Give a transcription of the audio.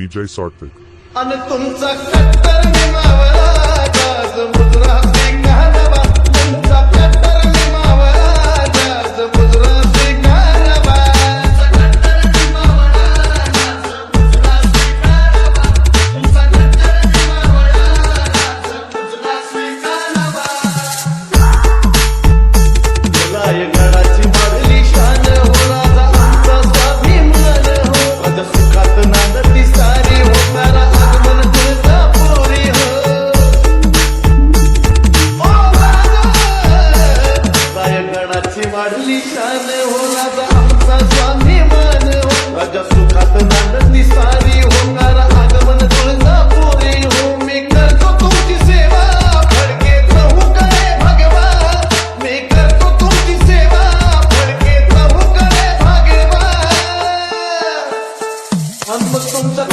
DJ Sarthik. अन तुमचा कट्टर निमावळा जाज मुजरा सिंगारवा तुमचा कट्टर निमावळा जाज मुजरा सिंगारवा कट्टर निमावळा जाज मुजरा सिंगारवा तुमचा कट्टर निमावळा जाज मुजरा सिंगारवा तुलाय गडाची वाढली शान हो राजा आमचा स्वाभिमान हो माझ्या सुखात नांदती सारी होणारा वाढली शान हो राजा आमचा स्वाभिमान हो राजा सुखात नांदती सारी होणारा आगमन तुळजापुरी हो मी करतो तुमची सेवा फडकेत राहू करे भगवान मी करतो तुमची सेवा फडकेत राहू करे भगवान आणि मग तुमचा